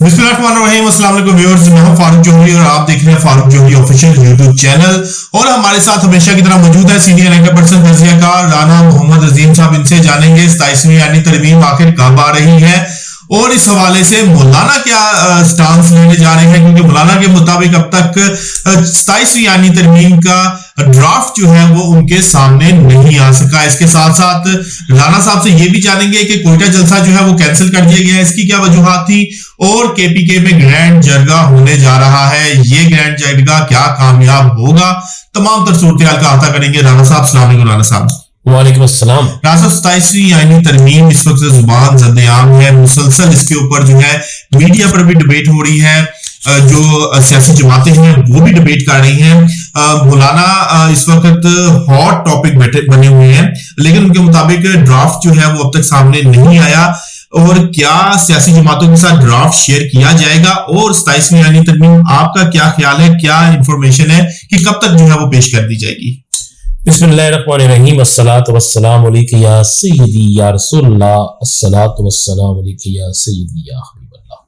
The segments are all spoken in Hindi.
बिस्मिल्लाहिर्रहमानिर्रहीम, अस्सलाम वालेकुम व्यूअर्स, मैं हूं फारूक जोहरी और आप देख रहे हैं Farooq Johri official YouTube channel. और हमारे साथ हमेशा की तरह मौजूद है सीनियर एंकर पर्सन तज़कियाकार राना मोहम्मद अजीम साहब। इनसे जानेंगे 27वीं यानी तरमीम आखिर कब आ रही है और इस हवाले से मौलाना क्या स्टांस लेने जा रहे हैं, क्योंकि मौलाना के मुताबिक अब तक 27वीं यानी तरमीम का ड्राफ्ट जो है वो उनके सामने नहीं आ सका। इसके साथ साथ राना साहब से ये भी जानेंगे कि कोयटा जलसा जो है वो कैंसिल कर दिया गया है, इसकी क्या वजूहात थी और केपीके में ग्रैंड जरगा होने जा रहा है, ये ग्रैंड जरगा क्या कामयाब होगा, तमाम तर सूरत हाल का अहाता करेंगे। राना साहब, अस्सलाम वालेकुम। राना साहब वालेकुम अस्सलाम। 27वीं यानी तरमीम इस वक्त जुबान ज़द-ए-आम है, मुसलसल इसके ऊपर जो है मीडिया पर भी डिबेट हो रही है, जो सियासी जमातें हैं वो भी डिबेट कर रही हैं। मौलाना इस वक्त हॉट टॉपिक बने हुए हैं, लेकिन उनके मुताबिक ड्राफ्ट जो है वो अब तक सामने नहीं आया। और क्या सियासी जमातों के साथ ड्राफ्ट शेयर किया जाएगा और 27वीं यानी तरमीम आपका क्या ख्याल है, क्या इंफॉर्मेशन है कि कब तक जो है वो पेश कर दी जाएगी? बिस्मिल्लाहिर्रहमानिर्रहीम, अस्सलातु वस्सलामु अलैका या सय्यदी या रसूलल्लाह, अस्सलातु वस्सलामु अलैका या सय्यदी या हबीबल्लाह।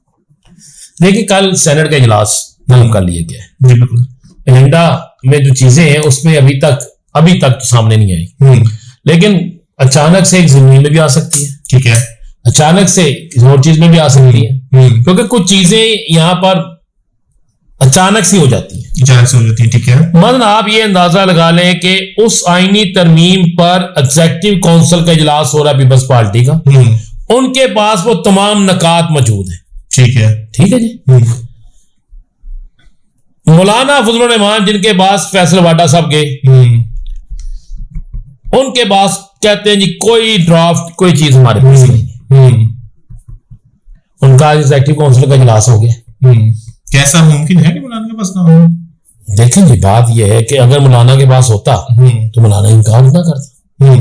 देखिए, कल सेनेट का इजलास तलब कर लिया गया है। जी बिल्कुल। एजेंडा में जो चीजें हैं उसमें अभी तक तो सामने नहीं आई, लेकिन अचानक से एक जमीन में भी आ सकती है, ठीक है, अचानक से किसी और चीज में भी आ सकती है, क्योंकि कुछ चीजें यहाँ पर अचानक से हो जाती है, ठीक है। मतलब आप ये अंदाजा लगा लें कि उस आईनी तरमीम पर एग्जीक्यूटिव काउंसिल का इजलास हो रहा है पीपल्स पार्टी का, उनके पास वो तमाम नकात मौजूद है, ठीक है जी। मौलाना फजलुर रहमान जिनके पास फैसल वाडा साहब गए, उनके पास कहते हैं जी कोई ड्राफ्ट कोई चीज हमारे पास नहीं। उनका एग्जीक्यूटिव काउंसिल का इजलास हो गया। कैसा मुमकिन है कि मौलाना के पास ना हो? देखें जी, बात यह है कि अगर मौलाना के पास होता तो मौलाना इनकार ना करता।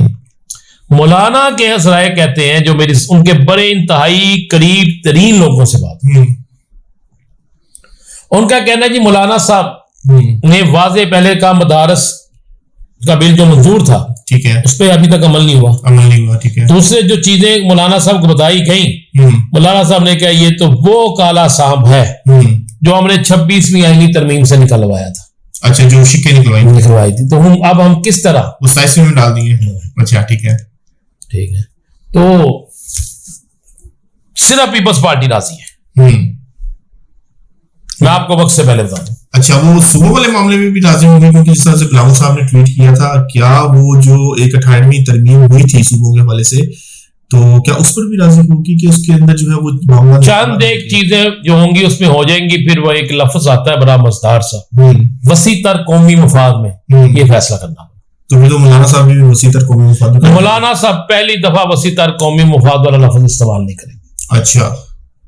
मौलाना के हसराए कहते हैं, जो मेरी उनके बड़े इंतहाई करीब तरीन लोगों से बात, उनका कहना है जी मौलाना साहब ने वाजे पहले का मदारस का बिल जो मंजूर था, ठीक है, उस पर अभी तक अमल नहीं हुआ, ठीक है। दूसरे जो चीजें मौलाना साहब को बताई गई, मौलाना साहब ने कहा ये तो वो काला सांप है जो हमने 26वीं आईनी तरमीम से निकलवाया था। अच्छा, जो शिक्के निकलवाई थी, तो हम किस तरह वो 27वीं में डाल दिए? अच्छा, ठीक है। तो सिर्फ पीपल्स पार्टी राजी है। मैं आपको वक्त से पहले बता दूं। अच्छा, वो सुबह वाले मामले में भी राजी होंगे, क्योंकि जिस तरह से बिलावल साहब ने ट्वीट किया था, क्या वो जो एक 28वीं तरमीम हुई थी सुबह के हवाले से, तो क्या उस पर भी राजी होगी कि उसके अंदर जो है वो मामला चंद एक चीजें जो होंगी उसमें हो जाएंगी। फिर वो एक लफ्ज आता है बड़ा मजेदार सा, वसी तर कौमी मफाद में ये फैसला करना। तो फिर तो मौलाना साहब भी वसी तर कौमी मफाद, मौलाना साहब पहली दफा वसी तर कौमी मफाद वाला लफ्ज इस्तेमाल नहीं करेंगे। अच्छा,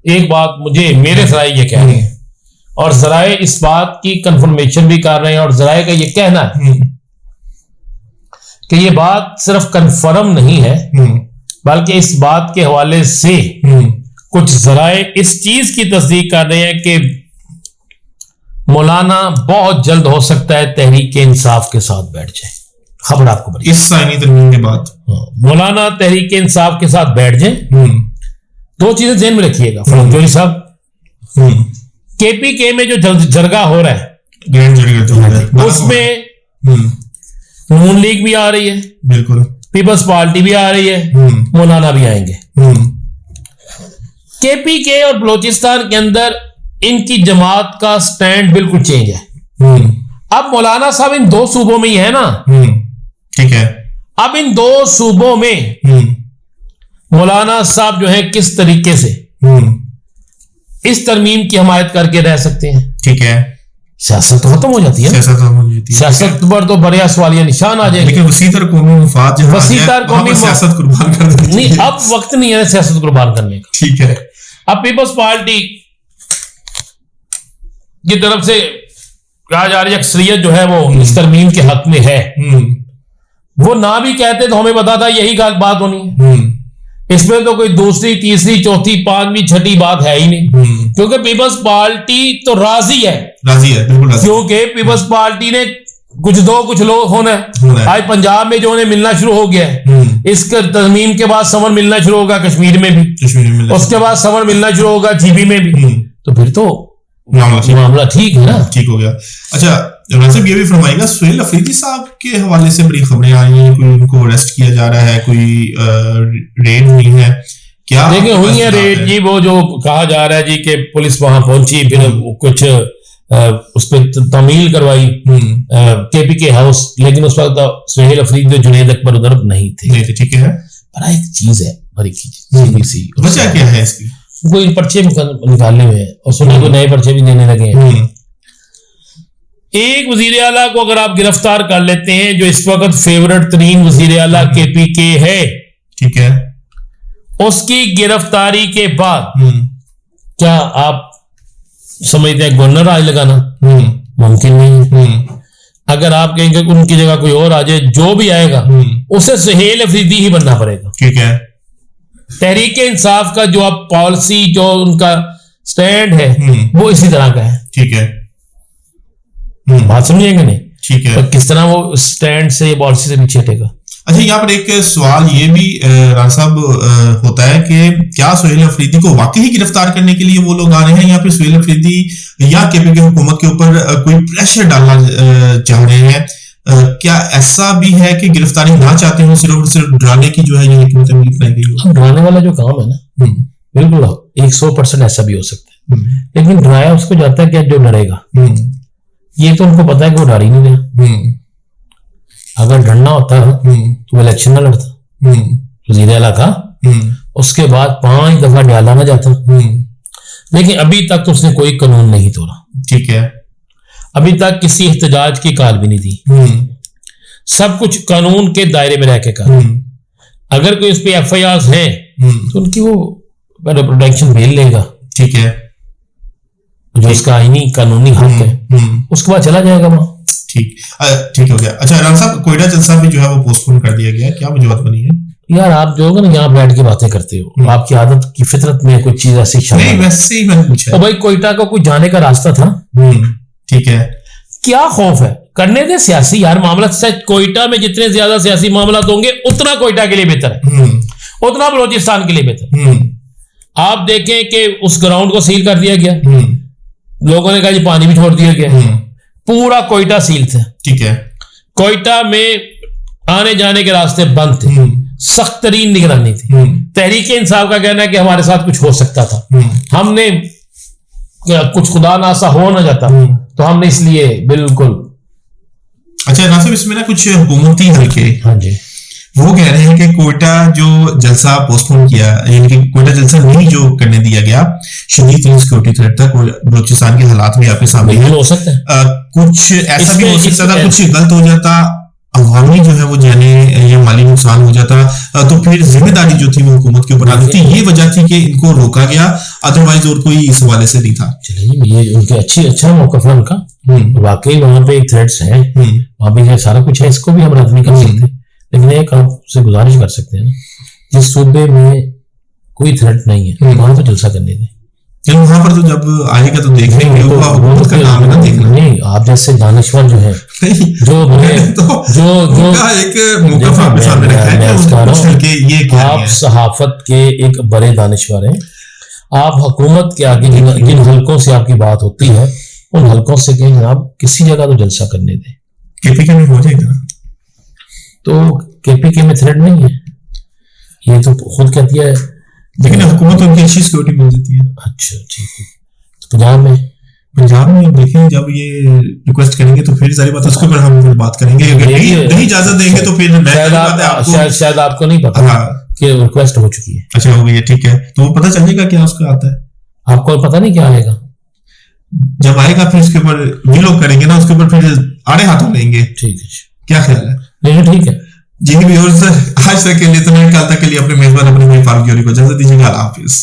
एक बात मेरे जराए ये कह रहे हैं और जराए इस बात की कंफर्मेशन भी कर रहे हैं, और जराए का ये कहना है कि ये बात सिर्फ कंफर्म नहीं है, बल्कि इस बात के हवाले से कुछ जराए इस चीज की तस्दीक कर रहे हैं कि मौलाना बहुत जल्द हो सकता है तहरीक इंसाफ के साथ बैठ जाए। खबर आपको बड़ी, इस आईनी तरमीम के बाद मौलाना तहरीक इंसाफ के साथ बैठ जाए। दो चीजें ध्यान में रखिएगा फारूक जोहरी साहब, केपीके में जो जरगा हो रहा है, ग्रैंड जरगा, उसमें नून लीग भी आ रही है, बिल्कुल, पीपल्स पार्टी भी आ रही है, मौलाना भी आएंगे। केपीके और बलोचिस्तान के अंदर इनकी जमात का स्टैंड बिल्कुल चेंज है। अब मौलाना साहब इन दो सूबों में ही है ना, ठीक है। अब इन दो सूबों में मौलाना साहब जो है किस तरीके से इस तरमीम की हमायत करके रह सकते हैं, ठीक है। सियासत तो खत्म हो जाती है, सियासत पर तो बड़े सवालिया निशान आ जाएंगे। लेकिन वसी तर कौमी मफाद, वसी तर कौमी सियासत कुर्बान कर देनी नहीं, अब वक्त नहीं है सियासत कुर्बान करने का, ठीक है। अब पीपल्स पार्टी की तरफ से कहा जा रही है अक्सरियत जो है वो इस तरमीम के हक में है, वो ना भी कहते तो हमें बता था यही बात होनी है। इसमें तो कोई दूसरी तीसरी चौथी पांचवी छठी बात है ही नहीं, क्योंकि पीपल्स पार्टी तो राजी है, बिल्कुल राजी, क्योंकि पीपल्स पार्टी ने कुछ लोग होना है। आज पंजाब में जो उन्हें मिलना शुरू हो गया है, इस तरमीम के बाद समन मिलना शुरू होगा कश्मीर में भी, उसके बाद समन मिलना शुरू होगा जीबी में भी। तो फिर तो मामला ठीक है ना, ठीक हो गया। अच्छा इमरान साहब ये भी फरमाइएगा, सुहेल अफरीदी साहब के हवाले से बड़ी खबरें आई हैं, कोई उनको अरेस्ट किया जा रहा है, कोई रेड हुई है क्या? देखिए हुई है रेड जी, वो जो कहा जा रहा है जी कि पुलिस वहां पहुंची, फिर कुछ उस पर तमील करवाई केपीके हाउस, लेकिन उस वक्त सुहेल अफरीदी जुनैद अकबर उधर नहीं थे। ठीक है, बड़ा एक चीज है बड़ी सी, वजह क्या है इसकी? कोई पर्चे निकालने हुए हैं और सुने को नए पर्चे भी देने लगे हैं। एक वजीर आला को अगर आप गिरफ्तार कर लेते हैं, जो इस वक्त फेवरेट तरीन वजीर आला केपीके है, ठीक है, उसकी गिरफ्तारी के बाद क्या आप समझते हैं गवर्नर राज लगाना मुमकिन नहीं है। अगर आप कहेंगे उनकी जगह कोई और आ जाए, जो भी आएगा उसे सुहेल अफरीदी ही बनना पड़ेगा। ठीक है, तहरीक इंसाफ का जो अब पॉलिसी, जो उनका स्टैंड है वो इसी तरह का है। ठीक है, बात समझेंगे नहीं? ठीक है, तो किस तरह वो स्टैंड से, पॉलिसी से पीछे हटेगा? अच्छा यहाँ पर एक सवाल ये भी राज साहब होता है कि क्या सुहेल अफरीदी को वाकई ही गिरफ्तार करने के लिए वो लोग आ रहे हैं, या फिर सुहेल अफरीदी या केपीके हुकूमत के ऊपर कोई प्रेशर डालना चाह रहे हैं? क्या ऐसा भी है कि गिरफ्तारी ना चाहते हो, सिर्फ और सिर्फ डराने की जो है ये हिकमत अमली अपनाई गई हो? डराने वाला जो काम है ना, बिल्कुल 100% ऐसा भी हो सकता है, लेकिन डराया उसको जाता है क्या जो डरेगा। ये तो उनको पता है कि वो डर ही नहीं रहा। अगर डरना होता तो इलेक्शन ना लड़ता, वजीर आला था, उसके बाद 5 दफा डाला ना जाता, लेकिन अभी तक तो उसने कोई कानून नहीं तोड़ा। ठीक है, अभी तक किसी एहतजाज की कॉल भी नहीं दी, सब कुछ कानून के दायरे में रह के कहा। अगर कोई उस पर FIR है तो उनकी वो प्रोटेक्शन भेज लेगा। ठीक है, जो उसका आईनी कानूनी हक है, उसके बाद चला जाएगा वहां। ठीक हो गया। अच्छा इमरान साहब, कोयटा जलसा भी जो है वो पोस्टपोन कर दिया गया, क्या वजह बनी है? यार आप जो है ना यहाँ बैठ के बातें करते हो, आपकी आदत की फितरत में कोई चीज ऐसी नहीं, वैसे ही मैंने पूछा। तो भाई कोयटा को कोई जाने का रास्ता था? ठीक है, क्या खौफ है? करने दे सियासी यार मामला। कोयटा में जितने ज्यादा सियासी मामला होंगे उतना कोयटा के लिए बेहतर है, उतना बलोचिस्तान के लिए बेहतर। आप देखें कि उस ग्राउंड को सील कर दिया गया, लोगों ने कहा जी पानी भी छोड़ दिया गया, पूरा कोयटा सील था। ठीक है, कोयटा में आने जाने के रास्ते बंद थे, सख्त तरीन निगरानी थी। तहरीक इंसाफ का कहना है कि हमारे साथ कुछ हो सकता था, हमने कुछ खुदा ना सा हो ना जाता तो हमने इसलिए बिल्कुल। अच्छा नासिब, इसमें ना कुछ हुकूमती हल्के, हाँ जी, वो कह रहे हैं कि कोयटा जो जलसा पोस्टपोन किया, यानी कि कोयटा जलसा नहीं जो करने दिया गया, शदीद सिक्योरिटी थ्रेट था। बलूचिस्तान के हालात भी आपके सामने हो सकते हैं, कुछ ऐसा भी हो सकता था, कुछ गलत हो जाता, अवामी जो है वो जाने या माली नुकसान हो जाता, तो फिर जिम्मेदारी जो थी वो हुकूमत के ऊपर आती थी। ये वजह थी कि इनको रोका गया, अदरवाइज और कोई इस हवाले से नहीं था। चलिए ये उनके अच्छा मौकफ है उनका, वाकई वहां पे एक थ्रेट्स है, वहां पे सारा कुछ है, इसको भी हम रद्द नहीं कर सकते। लेकिन एक आपसे गुजारिश कर सकते हैं ना, जिस सूबे में कोई थ्रेट नहीं है वहां तो जलसा करने दें। वहां पर तो जब आएगा तो देख लेंगे, हुकूमत का काम है ना देखना। नहीं, आप जैसे दानिश्वर जो है जो एक मौका आपके सामने रखा है, ये आप सहाफत के एक बड़े दानिश्वर हैं। आप हुकूमत के आगे जिन हलकों से आपकी बात होती है, उन हलकों से कहें आप किसी जगह तो जलसा करने दें। केपीके में हो जाएगा तो केपीके में थ्रेट नहीं है, ये तो खुद कहती है, लेकिन हुकूमत को अच्छी सिक्योरिटी मिल जाती है। अच्छा ठीक है, तो पंजाब में देखें जब ये रिक्वेस्ट करेंगे तो फिर सारी बात उसके ऊपर हम फिर बात करेंगे। अगर नहीं इजाजत देंगे तो फिर शायद आपको नहीं पता कि रिक्वेस्ट हो चुकी है। अच्छा हो गई है, ठीक है, तो वो पता चलेगा क्या उसका आता है? आपको पता नहीं क्या आएगा, जब आएगा फिर उसके ऊपर भी लोग करेंगे ना, उसके ऊपर फिर आड़े हाथों लेंगे। ठीक है, क्या ख्याल है? नहीं ठीक है जी भी, और आज तक के लिए इतना, कल तक के लिए अपने मेजबान अपने भाई फारूक जोहरी को इजाजत दीजिएगा। अल्लाह हाफिज।